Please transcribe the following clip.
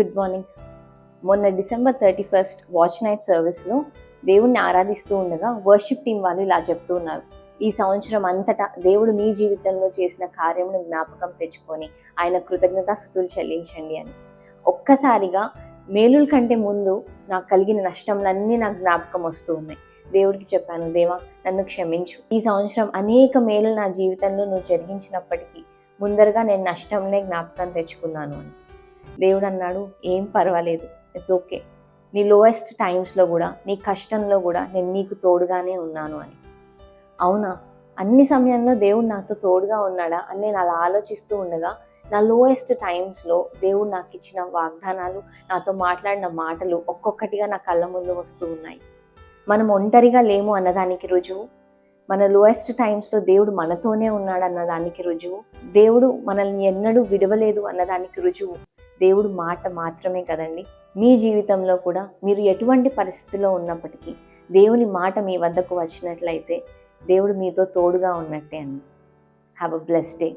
Good morning. మొన్న December 31 watch night సర్వీస్లో దేవుణ్ణి ఆరాధిస్తూ ఉండగా వర్షిప్ టీం వాళ్ళు ఇలా చెప్తూ ఉన్నారు. ఈ సంవత్సరం అంతటా దేవుడు మీ జీవితంలో చేసిన కార్యమును జ్ఞాపకం తెచ్చుకొని ఆయన కృతజ్ఞతాస్తుతులు చెల్లించండి అని. ఒక్కసారిగా మేలుల కంటే ముందు నాకు కలిగిన నష్టములన్నీ నాకు జ్ఞాపకం వస్తూ ఉన్నాయి. దేవుడికి చెప్పాను, దేవా నన్ను క్షమించు, ఈ సంవత్సరం అనేక మేలు నా జీవితంలో నువ్వు జరిగించినప్పటికీ ముందరగా నేను నష్టంనే జ్ఞాపకం తెచ్చుకున్నాను అని. దేవుడు అన్నాడు, ఏం పర్వాలేదు, ఇట్స్ ఓకే, నీ లోయెస్ట్ టైమ్స్లో కూడా, నీ కష్టంలో కూడా నేను నీకు తోడుగానే ఉన్నాను అని. అవునా, అన్ని సమయంలో దేవుడు నాతో తోడుగా ఉన్నాడా అని నేను అలా ఆలోచిస్తూ ఉండగా నా లోయెస్ట్ టైమ్స్లో దేవుడు నాకు ఇచ్చిన వాగ్దానాలు, నాతో మాట్లాడిన మాటలు ఒక్కొక్కటిగా నా కళ్ళ ముందు వస్తూ ఉన్నాయి. మనం ఒంటరిగా లేము అన్నదానికి రుజువు, మన లోయెస్ట్ టైమ్స్లో దేవుడు మనతోనే ఉన్నాడు అన్నదానికి రుజువు, దేవుడు మనల్ని ఎన్నడూ విడవలేదు అన్నదానికి రుజువు దేవుడు మాట మాత్రమే కదండి. మీ జీవితంలో కూడా మీరు ఎటువంటి పరిస్థితిలో ఉన్నప్పటికీ దేవుని మాట మీ వద్దకు వచ్చినట్లయితే దేవుడు మీతో తోడుగా ఉన్నట్టే అండి. Have a blessed day.